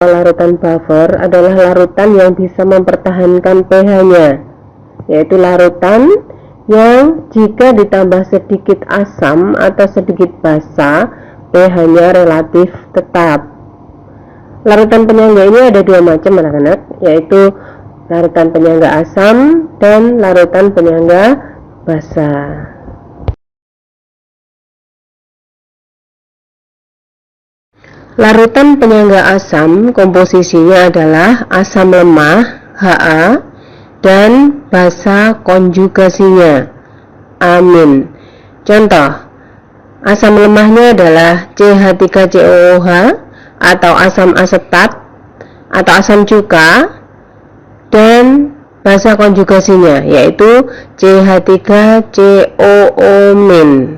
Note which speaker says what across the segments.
Speaker 1: larutan buffer adalah larutan yang bisa mempertahankan pH-nya, yaitu larutan yang jika ditambah sedikit asam atau sedikit basa, pH-nya relatif tetap. Larutan penyangga ini ada dua macam anak-anak, yaitu larutan penyangga asam dan larutan penyangga basa. Larutan penyangga asam komposisinya adalah asam lemah Ha dan basa konjugasinya amin. Contoh, asam lemahnya adalah CH3COOH atau asam asetat atau asam cuka, dan basa konjugasinya yaitu CH3COO-.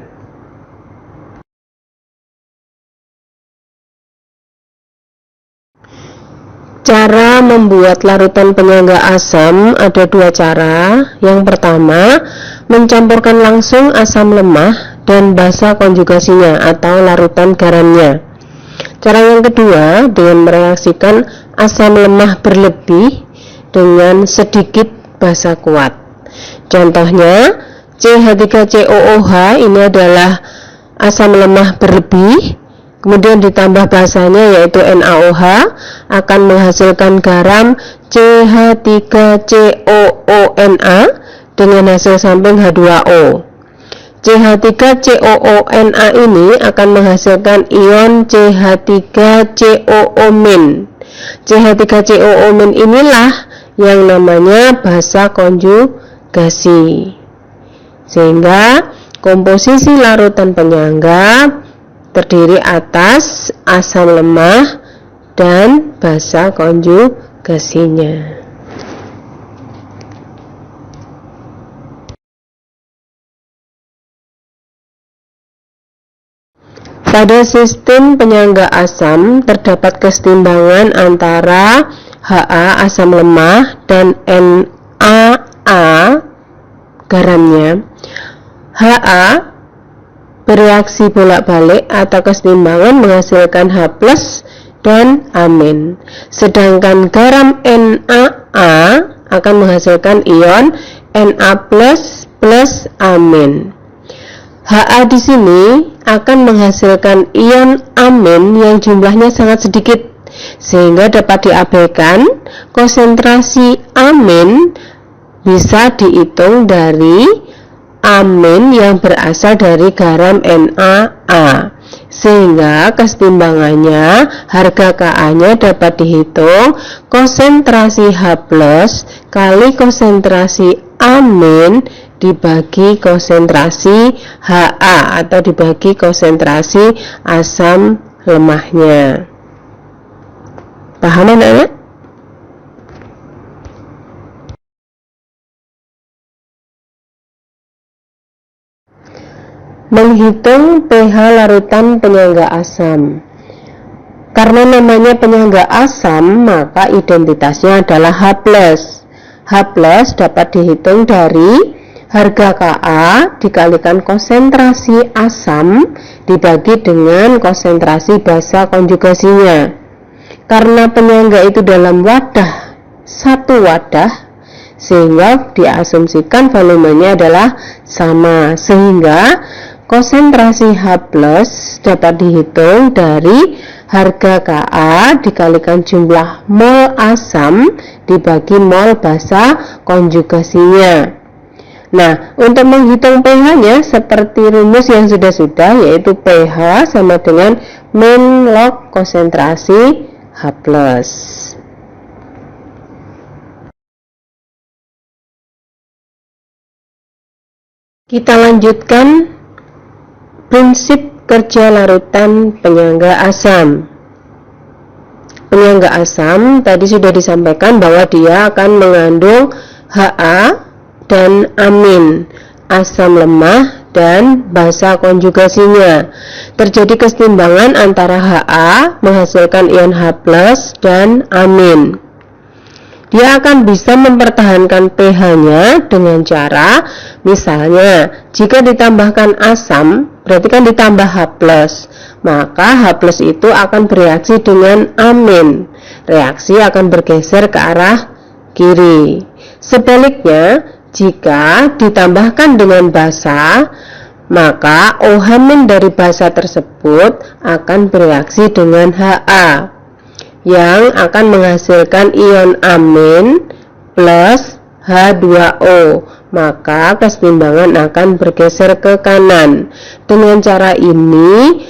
Speaker 1: Cara membuat larutan penyangga asam ada dua cara. Yang pertama, mencampurkan langsung asam lemah dan basa konjugasinya atau larutan garamnya. Cara yang kedua, dengan mereaksikan asam lemah berlebih dengan sedikit basa kuat. Contohnya, CH3COOH ini adalah asam lemah berlebih, kemudian ditambah basanya yaitu NaOH, akan menghasilkan garam CH3COONa dengan hasil samping H2O. CH3COONa ini akan menghasilkan ion CH3COO-. CH3COO- inilah yang namanya basa konjugasi. Sehingga komposisi larutan penyangga terdiri atas asam lemah dan basa konjugasinya. Pada sistem penyangga asam terdapat kesetimbangan antara Ha asam lemah dan NaA garamnya. Ha bereaksi bolak-balik atau kesetimbangan menghasilkan H+ dan amin. Sedangkan garam NaA akan menghasilkan ion Na+ plus amin. Ha di sini akan menghasilkan ion amin yang jumlahnya sangat sedikit, sehingga dapat diabaikan. Konsentrasi amin bisa dihitung dari amin yang berasal dari garam NaA, sehingga kesetimbangannya harga Ka-nya dapat dihitung konsentrasi H+ kali konsentrasi amin dibagi konsentrasi Ha atau dibagi konsentrasi asam lemahnya. Paham anak-anak? Menghitung pH larutan penyangga asam. Karena namanya penyangga asam, maka identitasnya adalah H+. H+ dapat dihitung dari harga Ka dikalikan konsentrasi asam dibagi dengan konsentrasi basa konjugasinya. Karena penyangga itu dalam wadah, satu wadah, sehingga diasumsikan volumenya adalah sama, sehingga konsentrasi H+ dapat dihitung dari harga Ka dikalikan jumlah mol asam dibagi mol basa konjugasinya. Nah, untuk menghitung pH-nya seperti rumus yang sudah-sudah, yaitu pH sama dengan min log konsentrasi H+. Kita lanjutkan prinsip kerja larutan penyangga asam. Penyangga asam tadi sudah disampaikan bahwa dia akan mengandung Ha dan amin, asam lemah dan basa konjugasinya. Terjadi kesetimbangan antara Ha menghasilkan ion H+ dan amin. Dia akan bisa mempertahankan pH-nya dengan cara, misalnya jika ditambahkan asam, berarti kan ditambah H+, maka H+ itu akan bereaksi dengan amin. reaksi akan bergeser ke arah kiri. Sebaliknya, jika ditambahkan dengan basa, maka OH- dari basa tersebut akan bereaksi dengan Ha yang akan menghasilkan ion amin plus H2O, maka kesetimbangan akan bergeser ke kanan. Dengan cara ini,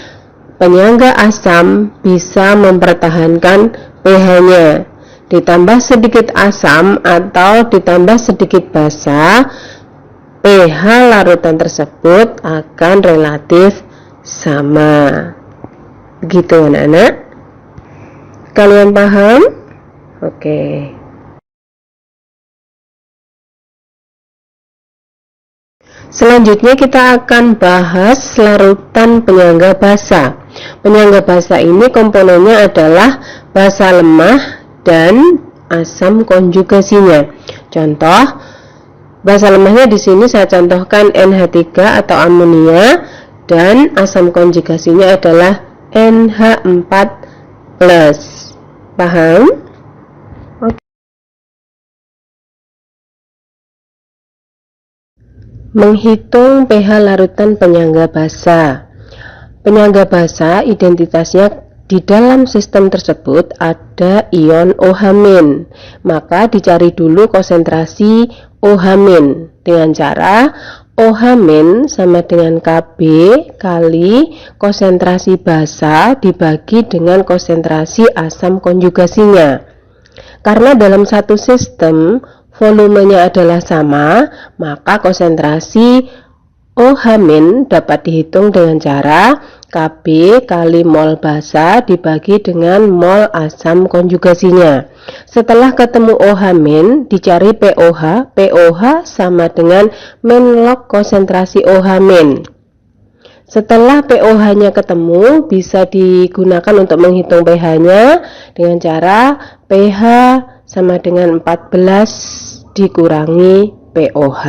Speaker 1: penyangga asam bisa mempertahankan pH-nya. Ditambah sedikit asam atau ditambah sedikit basa, pH larutan tersebut akan relatif sama. Begitu anak-anak? Kalian paham? Oke. Selanjutnya kita akan bahas larutan penyangga basa. Penyangga basa ini komponennya adalah basa lemah dan asam konjugasinya. Contoh, basa lemahnya di sini saya contohkan NH3 atau amonia, dan asam konjugasinya adalah NH4+. Paham? Oke. Menghitung pH larutan penyangga basa. Penyangga basa identitasnya di dalam sistem tersebut ada ion OH-, maka dicari dulu konsentrasi OH- dengan cara OH- sama dengan Kb kali konsentrasi basa dibagi dengan konsentrasi asam konjugasinya. Karena dalam satu sistem volumenya adalah sama, maka konsentrasi OH- dapat dihitung dengan cara Kb kali mol basa dibagi dengan mol asam konjugasinya. Setelah ketemu OH-, dicari POH. POH sama dengan min log konsentrasi OH-. Setelah POH-nya ketemu, bisa digunakan untuk menghitung pH-nya dengan cara pH sama dengan 14 dikurangi POH.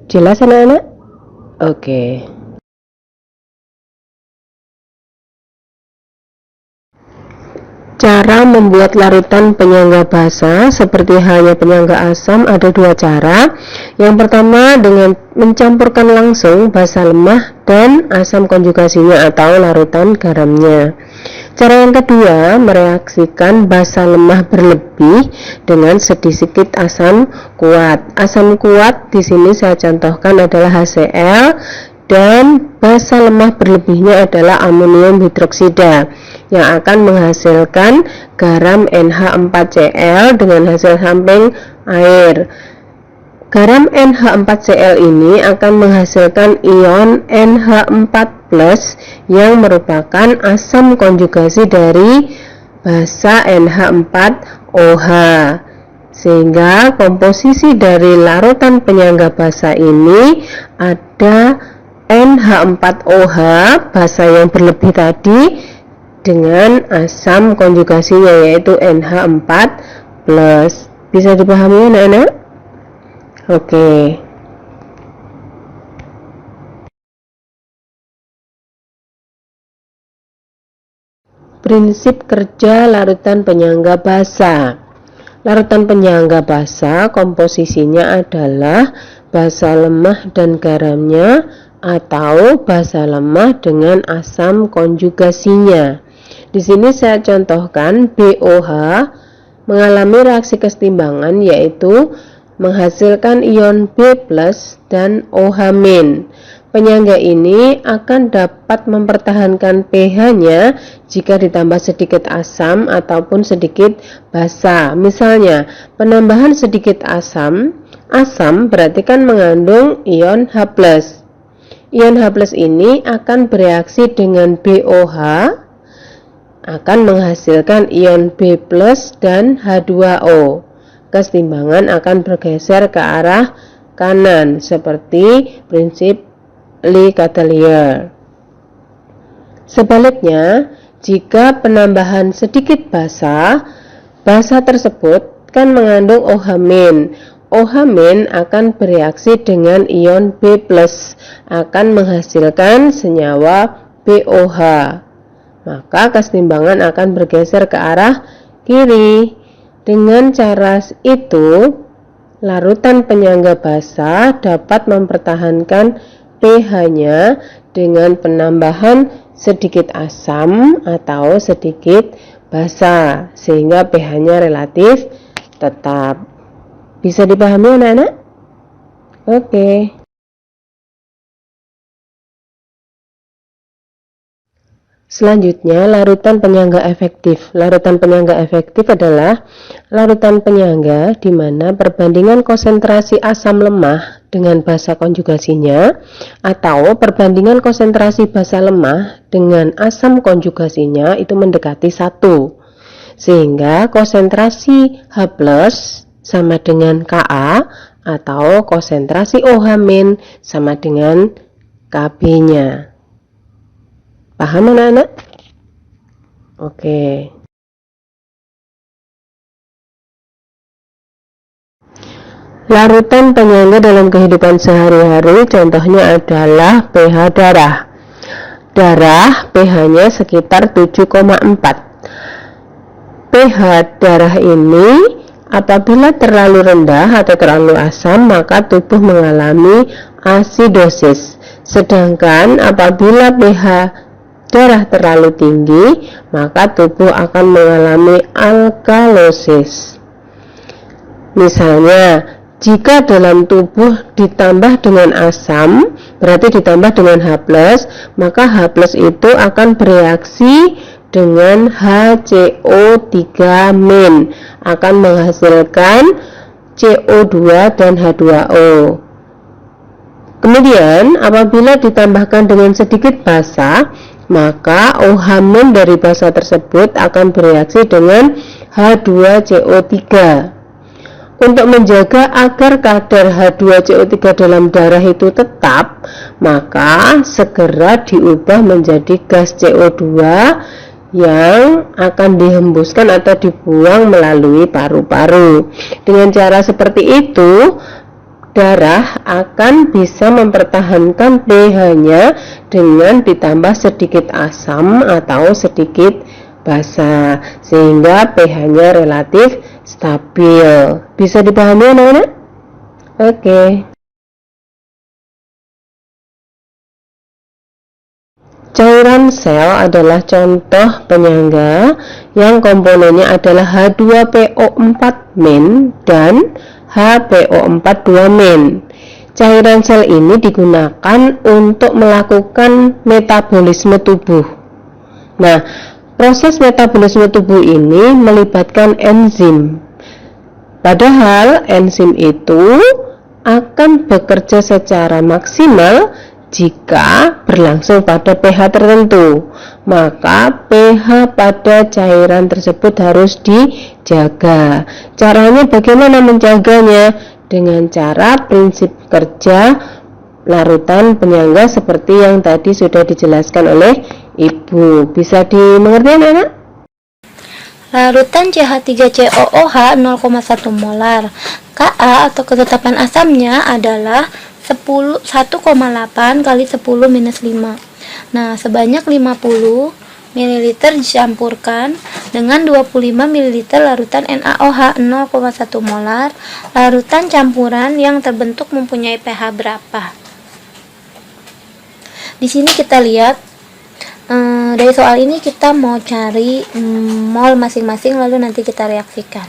Speaker 1: Jelas anak-anak? Oke. Cara membuat larutan penyangga basa seperti halnya penyangga asam ada dua cara. Yang pertama dengan mencampurkan langsung basa lemah dan asam konjugasinya atau larutan garamnya. Cara yang kedua mereaksikan basa lemah berlebih dengan sedikit asam kuat. Asam kuat di sini saya contohkan adalah HCl, dan basa lemah berlebihnya adalah amonium hidroksida yang akan menghasilkan garam NH4Cl dengan hasil samping air. Garam NH4Cl ini akan menghasilkan ion NH4+ yang merupakan asam konjugasi dari basa NH4OH. Sehingga komposisi dari larutan penyangga basa ini ada NH4OH basa yang berlebih tadi dengan asam konjugasinya yaitu NH4+. Bisa dipahami anak-anak? Oke. Prinsip kerja larutan penyangga basa. Larutan penyangga basa komposisinya adalah basa lemah dan garamnya atau basa lemah dengan asam konjugasinya. Di sini saya contohkan BOH mengalami reaksi kesetimbangan yaitu menghasilkan ion B+ dan OH-. Penyangga ini akan dapat mempertahankan pH-nya jika ditambah sedikit asam ataupun sedikit basa. Misalnya, penambahan sedikit asam berarti kan mengandung ion H+. Ion H+ ini akan bereaksi dengan BOH, akan menghasilkan ion B+ dan H2O. Kesetimbangan akan bergeser ke arah kanan seperti prinsip Le Chatelier. Sebaliknya, jika penambahan sedikit basa tersebut kan mengandung OH-. OH- akan bereaksi dengan ion B+, akan menghasilkan senyawa BOH. maka kesetimbangan akan bergeser ke arah kiri. Dengan cara itu, larutan penyangga basa dapat mempertahankan pH-nya dengan penambahan sedikit asam atau sedikit basa, sehingga pH-nya relatif tetap. Bisa dipahami anak-anak? Oke. Selanjutnya, larutan penyangga efektif. Larutan penyangga efektif adalah larutan penyangga di mana perbandingan konsentrasi asam lemah dengan basa konjugasinya atau perbandingan konsentrasi basa lemah dengan asam konjugasinya itu mendekati 1. Sehingga konsentrasi H+ sama dengan Ka atau konsentrasi OH- sama dengan Kb-nya. Paham anak-anak? Oke. Larutan penyangga dalam kehidupan sehari-hari contohnya adalah pH darah. Darah pH-nya sekitar 7,4. pH darah ini apabila terlalu rendah atau terlalu asam maka tubuh mengalami asidosis. Sedangkan apabila pH darah terlalu tinggi, maka tubuh akan mengalami alkalosis. Misalnya, jika dalam tubuh ditambah dengan asam, berarti ditambah dengan H+, maka H+ itu akan bereaksi dengan HCO3- akan menghasilkan CO2 dan H2O. Kemudian, apabila ditambahkan dengan sedikit basa, maka OH- dari basa tersebut akan bereaksi dengan H2CO3. Untuk menjaga agar kadar H2CO3 dalam darah itu tetap, maka segera diubah menjadi gas CO2 yang akan dihembuskan atau dibuang melalui paru-paru. Dengan cara seperti itu, darah akan bisa mempertahankan pH-nya dengan ditambah sedikit asam atau sedikit basa, sehingga pH-nya relatif stabil. Bisa dipahami anak-anak? Oke. Cairan sel adalah contoh penyangga yang komponennya adalah H2PO4- dan HPO4- Cairan sel ini digunakan untuk melakukan metabolisme tubuh. Nah, proses metabolisme tubuh ini melibatkan enzim. Padahal enzim itu akan bekerja secara maksimal jika berlangsung pada pH tertentu. Maka pH pada cairan tersebut harus dijaga. Caranya bagaimana menjaganya? Dengan cara prinsip kerja larutan penyangga seperti yang tadi sudah dijelaskan oleh Ibu. Bisa dimengerti anak-anak?
Speaker 2: Larutan CH3COOH 0,1 molar. Ka atau ketetapan asamnya adalah 1,8 kali 10-5. Nah, sebanyak 50 ml dicampurkan dengan 25 ml larutan NaOH 0,1 molar. Larutan campuran yang terbentuk mempunyai pH berapa? Di sini kita lihat dari soal ini kita mau cari mol masing-masing, lalu nanti kita reaksikan.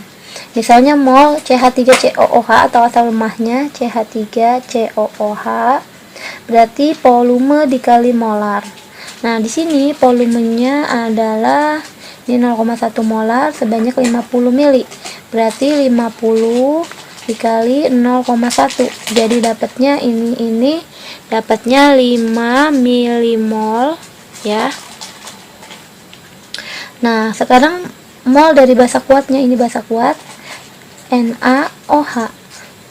Speaker 2: Misalnya mol CH3COOH atau asam lemahnya CH3COOH berarti volume dikali molar. Nah, di sini volumenya adalah ini 0,1 molar sebanyak 50 ml. Berarti 50 dikali 0,1. Jadi dapatnya ini dapatnya 5 milimol ya. Nah, sekarang mol dari basa kuatnya, ini basa kuat NaOH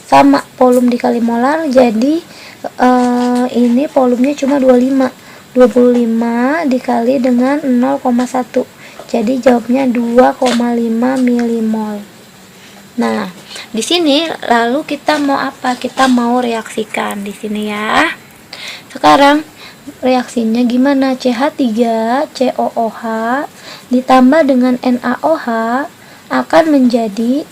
Speaker 2: sama volume dikali molar, jadi ini volumenya cuma 25 dikali dengan 0,1, jadi jawabnya 2,5 milimol. Nah, di sini lalu kita mau apa? Kita mau reaksikan di sini ya. Sekarang reaksinya gimana? CH3COOH ditambah dengan NaOH akan menjadi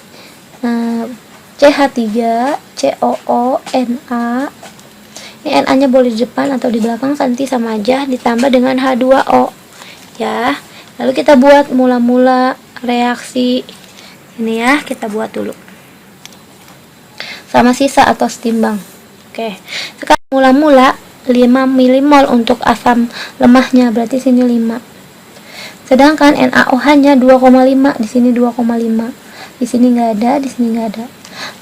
Speaker 2: CH3COONA. Ini Na nya boleh di depan atau di belakang, nanti sama aja, ditambah dengan H2O ya. Lalu kita buat mula-mula reaksi ini ya, kita buat dulu sama sisa atau setimbang. Oke, sekarang mula-mula 5 milimol untuk asam lemahnya, berarti sini 5. Sedangkan NaOH nya 2,5, di sini 2,5. Di sini nggak ada, di sini nggak ada.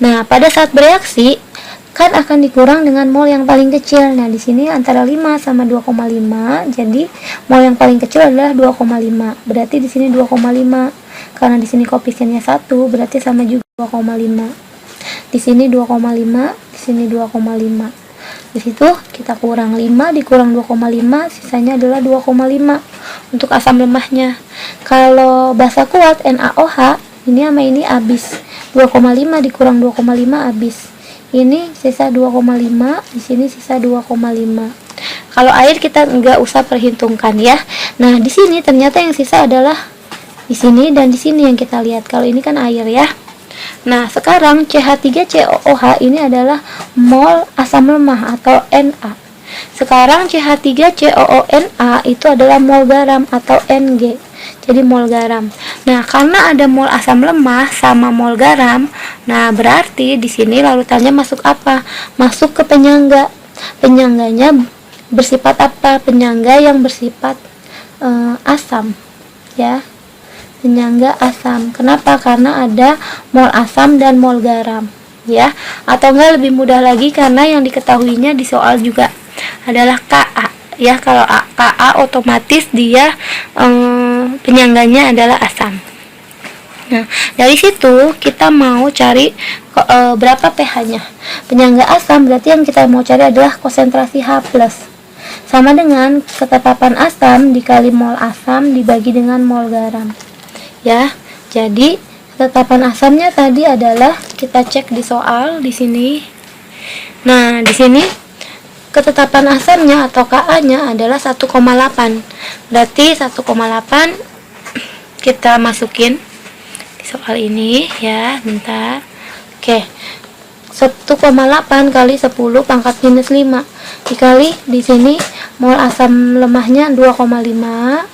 Speaker 2: Nah, pada saat bereaksi kan akan dikurang dengan mol yang paling kecil. Nah, di sini antara 5 sama 2,5, jadi mol yang paling kecil adalah 2,5. Berarti di sini 2,5. Karena di sini koefisiennya 1, berarti sama juga 2,5. Di sini 2,5, di sini 2,5. Di situ kita kurang 5 dikurang 2,5, sisanya adalah 2,5 untuk asam lemahnya. Kalau basa kuat NaOH, ini sama ini habis. 2,5 dikurang 2,5 habis. Ini sisa 2,5, di sini sisa 2,5. Kalau air kita nggak usah perhitungkan ya. Nah, di sini ternyata yang sisa adalah di sini dan di sini yang kita lihat. Kalau ini kan air ya. Nah, sekarang CH3COOH ini adalah mol asam lemah atau Na. Sekarang CH3COONA itu adalah mol garam atau Ng. Jadi mol garam. Nah, karena ada mol asam lemah sama mol garam, nah berarti di sini larutannya masuk apa? Masuk ke penyangga. Penyangganya bersifat apa? Penyangga yang bersifat asam, ya. Penyangga asam. Kenapa? Karena ada mol asam dan mol garam, ya. Atau enggak lebih mudah lagi karena yang diketahuinya di soal juga adalah Ka. Ya, kalau Ka otomatis dia penyangganya adalah asam. Nah, dari situ kita mau cari berapa pH-nya. Penyangga asam berarti yang kita mau cari adalah konsentrasi H+. Sama dengan ketetapan asam dikali mol asam dibagi dengan mol garam. Ya, jadi ketetapan asamnya tadi adalah kita cek di soal di sini. Nah, di sini ketetapan asamnya atau Ka-nya adalah 1,8. Berarti 1,8 kita masukin di soal ini ya, bentar. Oke. 1,8 kali 10 pangkat minus 5 dikali di sini mol asam lemahnya 2,5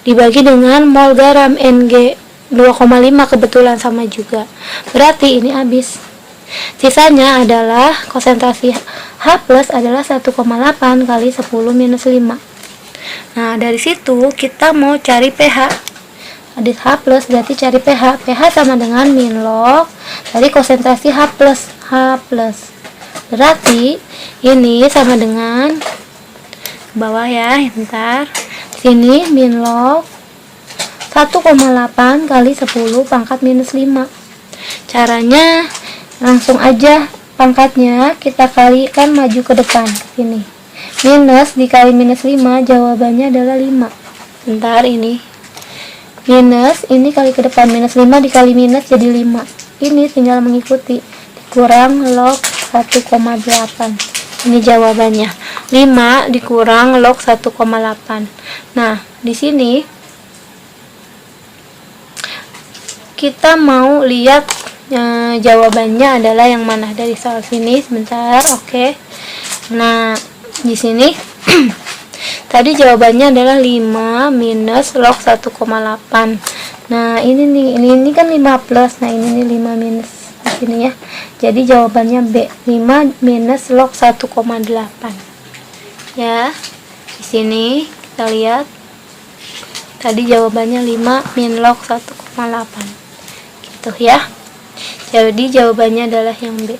Speaker 2: dibagi dengan mol garam Ng 2,5, kebetulan sama juga. Berarti ini habis. Sisanya adalah konsentrasi H+ adalah 1,8 kali 10 minus 5. Nah, dari situ kita mau cari pH. Adit H+, berarti cari pH. pH sama dengan min log dari konsentrasi H+. Berarti ini sama dengan ke bawah ya, bentar. Sini min log 1,8 kali 10 pangkat minus 5. Caranya langsung aja pangkatnya kita kalikan maju ke depan ke sini. Minus dikali minus 5, jawabannya adalah 5. Bentar, ini minus, ini kali ke depan, minus 5 dikali minus jadi 5. Ini tinggal mengikuti, dikurang log 1,8. Ini jawabannya. 5 dikurang log 1,8. Nah, di sini kita mau lihat jawabannya adalah yang mana dari soal sini. Sebentar, oke. Nah, di sini tadi jawabannya adalah 5 minus log 1,8. Nah, ini nih, ini kan 5 plus. Nah, ini nih 5 minus di sini ya. Jadi jawabannya B, 5 minus log 1,8. Ya. Di sini kita lihat tadi jawabannya 5 min log 1,8. Gitu ya. Jadi jawabannya adalah yang B.